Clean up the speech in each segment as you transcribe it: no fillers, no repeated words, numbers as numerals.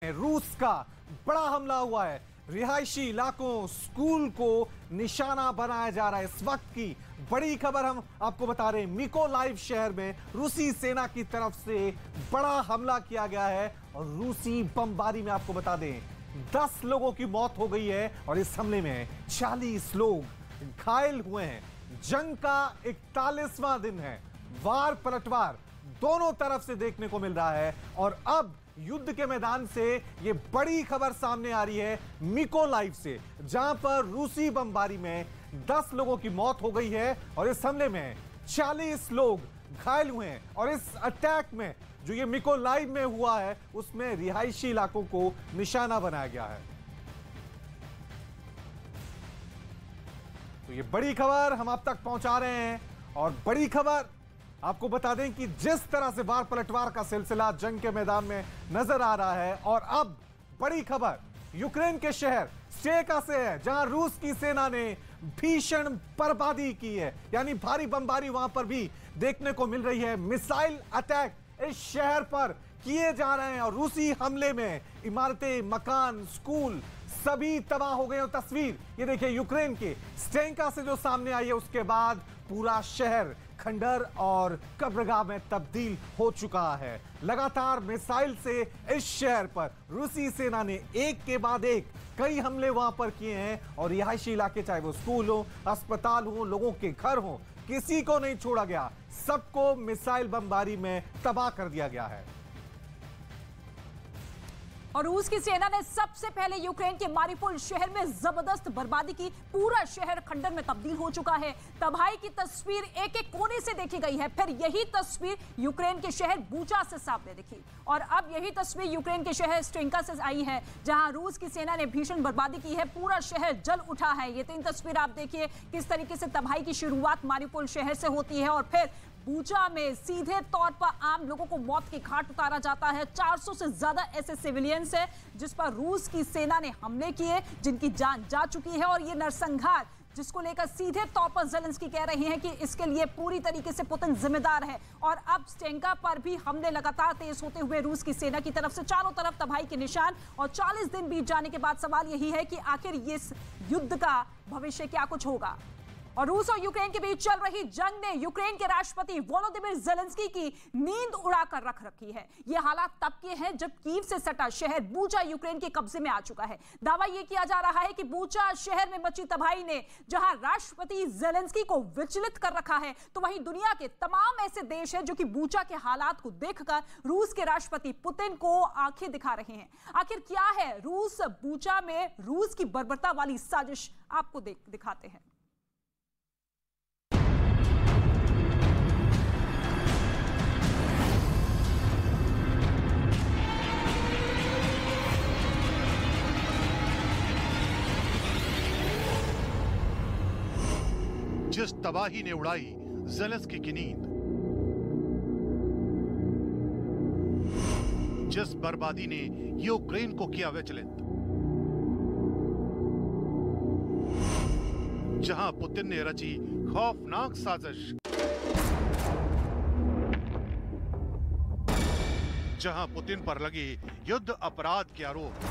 रूस का बड़ा हमला हुआ है। रिहायशी इलाकों, स्कूल को निशाना बनाया जा रहा है। इस वक्त की बड़ी खबर हम आपको बता रहे हैं, मिकोलाइव शहर में रूसी सेना की तरफ से बड़ा हमला किया गया है और रूसी बमबारी में आपको बता दें 10 लोगों की मौत हो गई है और इस हमले में 40 लोग घायल हुए हैं। जंग का 41वां दिन है। वार पलटवार दोनों तरफ से देखने को मिल रहा है और अब युद्ध के मैदान से यह बड़ी खबर सामने आ रही है मिकोलाइव से, जहां पर रूसी बमबारी में 10 लोगों की मौत हो गई है और इस हमले में 40 लोग घायल हुए हैं। और इस अटैक में जो ये मिकोलाइव में हुआ है उसमें रिहायशी इलाकों को निशाना बनाया गया है। तो ये बड़ी खबर हम आप तक पहुंचा रहे हैं और बड़ी खबर आपको बता दें कि जिस तरह से वार पलटवार का सिलसिला जंग के मैदान में नजर आ रहा है और अब बड़ी खबर यूक्रेन के शहर स्टेका से है, जहां रूस की सेना ने भीषण बर्बादी की है। यानी भारी बमबारी वहां पर भी देखने को मिल रही है। मिसाइल अटैक इस शहर पर किए जा रहे हैं और रूसी हमले में इमारतें, मकान, स्कूल सभी तबाह हो गए। और तस्वीर ये देखिए यूक्रेन के स्टेका से जो सामने आई है, उसके बाद पूरा शहर खंडर और कब्रगाह में तब्दील हो चुका है। लगातार मिसाइल से इस शहर पर रूसी सेना ने एक के बाद एक कई हमले वहां पर किए हैं और रिहायशी इलाके, चाहे वो स्कूल हो, अस्पताल हो, लोगों के घर हो, किसी को नहीं छोड़ा गया। सबको मिसाइल बमबारी में तबाह कर दिया गया है। और रूस की सेना ने सबसे पहले यूक्रेन के मारिउपोल शहर में जबरदस्त बर्बादी की। पूरा शहर खंडर में तब्दील हो चुका है। तबाही की तस्वीर एक एक कोने से देखी गई है। फिर यही तस्वीर यूक्रेन के शहर बूचा से सामने दिखी और अब यही तस्वीर यूक्रेन के शहर स्टेंका से आई है, जहां रूस की सेना ने भीषण बर्बादी की है। पूरा शहर जल उठा है। ये 3 तस्वीर आप देखिए किस तरीके से तबाही की शुरुआत मारिउपोल शहर से होती है और फिर बूचा में सीधे तौर पर आम लोगों को मौत के घाट उतारा जाता है। 400 से ज्यादा ऐसे सिविलियंस हैं जिस पर रूस की सेना ने हमले किए, जिनकी जान जा चुकी है। और ये नरसंहार जिसको लेकर सीधे तौर पर ज़ेलेंस्की कह रहे हैं कि इसके लिए पूरी तरीके से पुतिन जिम्मेदार है। और अब स्टेंका पर भी हमले लगातार तेज होते हुए रूस की सेना की तरफ से चारों तरफ तबाही के निशान। और 40 दिन बीत जाने के बाद सवाल यही है कि आखिर इस युद्ध का भविष्य क्या कुछ होगा। और रूस और यूक्रेन के बीच चल रही जंग ने यूक्रेन के राष्ट्रपति वोलोदिमीर ज़ेलेंस्की की नींद उड़ाकर रख रखी है। ये हालात तब के हैं जब कीव से सटा शहर बूचा यूक्रेन के कब्जे में आ चुका है। दावा यह किया जा रहा है कि बूचा शहर में मची तबाही ने जहां राष्ट्रपति ज़ेलेंस्की को विचलित कर रखा है, तो वहीं दुनिया के तमाम ऐसे देश हैं जो कि बूचा के हालात को देखकर रूस के राष्ट्रपति पुतिन को आंखें दिखा रहे हैं। आखिर क्या है रूस बूचा में रूस की बर्बरता वाली साजिश, आपको दिखाते हैं। जिस तबाही ने उड़ाई ज़ेलेंस्की की नींद, जिस बर्बादी ने यूक्रेन को किया विचलित, जहां पुतिन ने रची खौफनाक साजिश, जहां पुतिन पर लगे युद्ध अपराध के आरोप,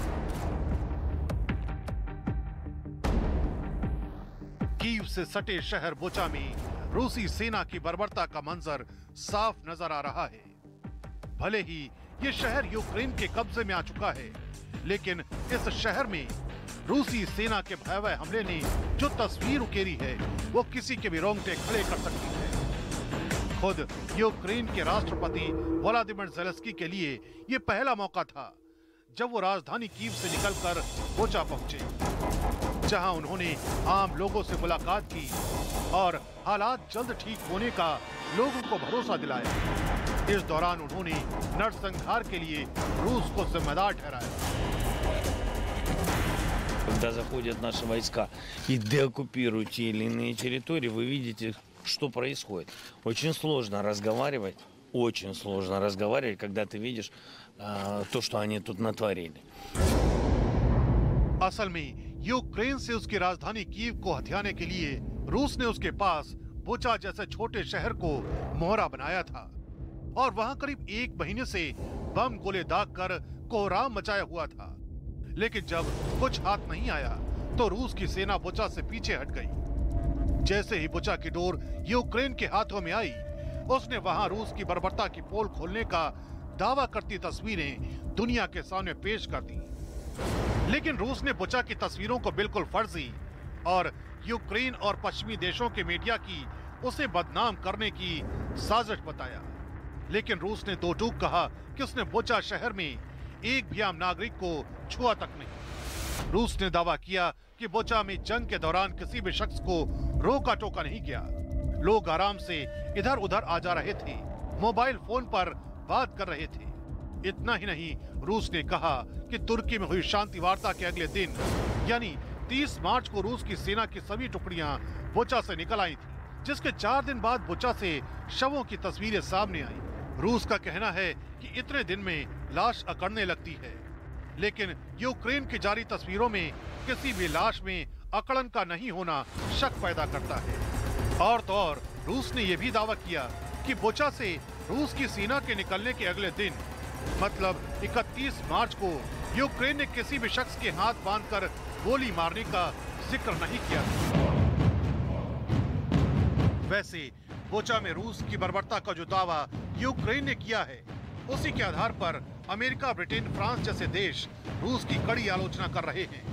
कीव से सटे शहर बुचा में रूसी सेना की बर्बरता का मंजर साफ नजर आ रहा है। भले ही ये शहर यूक्रेन के कब्जे में आ चुका है, लेकिन इस शहर में रूसी सेना के भयावह हमले ने जो तस्वीर उकेरी है वो किसी के भी रोंगटे खड़े कर सकती है। खुद यूक्रेन के राष्ट्रपति वोलोदिमीर ज़ेलेंस्की के लिए ये पहला मौका था जब वो राजधानी कीव से निकलकर बुचा पहुंचे, जहां उन्होंने आम लोगों से मुलाकात की और हालात जल्द ठीक होने का लोगों को भरोसा दिलाया। इस दौरान उन्होंने नरसंहार के लिए रूस को जिम्मेदार ठहराया। Когда заходят наши войска и деоккупируют те или иные территории, вы видите, что происходит. Очень сложно разговаривать, когда ты видишь то, что они тут натворили. असल में यूक्रेन से उसकी राजधानी कीव को हथियाने के लिए रूस ने उसके पास बुचा जैसे छोटे शहर को मोहरा बनाया था और वहां करीब 1 महीने से बम गोले दाग कर कोहराम मचाया हुआ था। लेकिन जब कुछ हाथ नहीं आया तो रूस की सेना बुचा से पीछे हट गई। जैसे ही बुचा की डोर यूक्रेन के हाथों में आई, उसने वहां रूस की बर्बरता की पोल खोलने का दावा करती तस्वीरें दुनिया के सामने पेश कर दी। लेकिन रूस ने बुचा की तस्वीरों को बिल्कुल फर्जी और यूक्रेन और पश्चिमी देशों के मीडिया की उसे बदनाम करने की साजिश बताया। लेकिन रूस ने दो टूक कहा कि उसने बुचा शहर में एक भी आम नागरिक को छुआ तक नहीं। रूस ने दावा किया कि बुचा में जंग के दौरान किसी भी शख्स को रोका टोका नहीं गया। लोग आराम से इधर उधर आ जा रहे थे, मोबाइल फोन पर बात कर रहे थे। इतना ही नहीं, रूस ने कहा कि तुर्की में हुई शांति वार्ता के अगले दिन यानी 30 मार्च को रूस की सेना की सभी टुकड़ियां बुचा से निकल आई थी, जिसके 4 दिन बाद बुचा से शवों की तस्वीरें सामने आई। रूस का कहना है कि इतने दिन में लाश अकड़ने लगती है, लेकिन यूक्रेन की जारी तस्वीरों में किसी भी लाश में अकड़न का नहीं होना शक पैदा करता है। और तो और रूस ने यह भी दावा किया कि बुचा से रूस की सेना के निकलने के अगले दिन मतलब 31 मार्च को यूक्रेन ने किसी भी शख्स के हाथ बांधकर गोली मारने का जिक्र नहीं किया। वैसे बुचा में रूस की बर्बरता का जो दावा यूक्रेन ने किया है, उसी के आधार पर अमेरिका, ब्रिटेन, फ्रांस जैसे देश रूस की कड़ी आलोचना कर रहे हैं।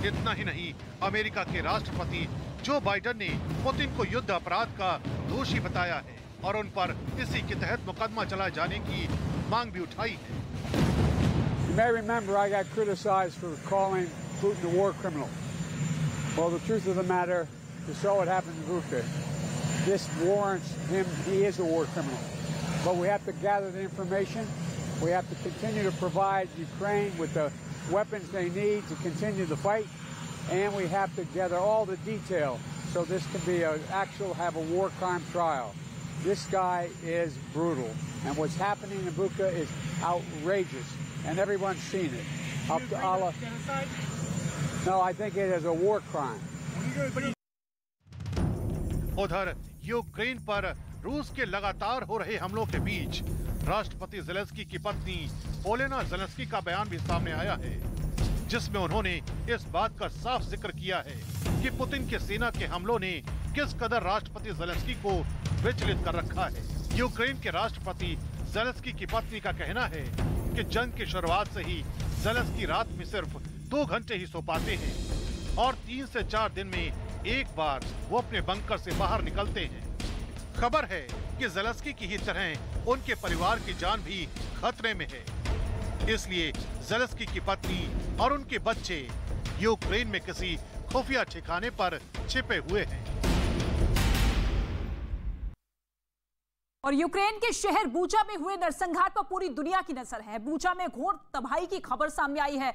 इतना ही नहीं, अमेरिका के राष्ट्रपति जो बाइडेन ने पुतिन को युद्ध अपराध का दोषी बताया है और उन पर इसी के तहत मुकदमा चलाए जाने की मांग भी उठाई है। You may remember I got criticized for calling Putin a war criminal. Well, the truth of the matter, you saw what happened to Bucha. This warrants him, he is a war criminal. But we have to gather the information. We have to continue to provide Ukraine with the weapons they need to continue the fight. And we have to gather all the detail so this can be have a war crime trial. This guy is brutal. And what's happening in Bucha is outrageous. And everyone's seen it. Up to Allah. No, I think it is a war crime. उधर Ukraine पर रूस के लगातार हो रहे हमलों के बीच राष्ट्रपति ज़ेलेंस्की की पत्नी ओलेना ज़ेलेंस्की का बयान भी सामने आया है, जिसमें उन्होंने इस बात का साफ जिक्र किया है कि पुतिन के सेना के हमलों ने किस कदर राष्ट्रपति ज़ेलेंस्की को विचलित कर रखा है। यूक्रेन के राष्ट्रपति ज़ेलेंस्की की पत्नी का कहना है कि जंग की शुरुआत से ही ज़ेलेंस्की रात में सिर्फ 2 घंटे ही सो पाते हैं और 3 से 4 दिन में एक बार वो अपने बंकर से बाहर निकलते हैं। खबर है कि ज़ेलेंस्की की ही तरह उनके परिवार की जान भी खतरे में है, इसलिए ज़ेलेंस्की की पत्नी और उनके बच्चे यूक्रेन में किसी खुफिया ठिकाने पर छिपे हुए हैं। और यूक्रेन के शहर बूचा में हुए नरसंहार पर पूरी दुनिया की नजर है। बूचा में घोर तबाही की खबर सामने आई है।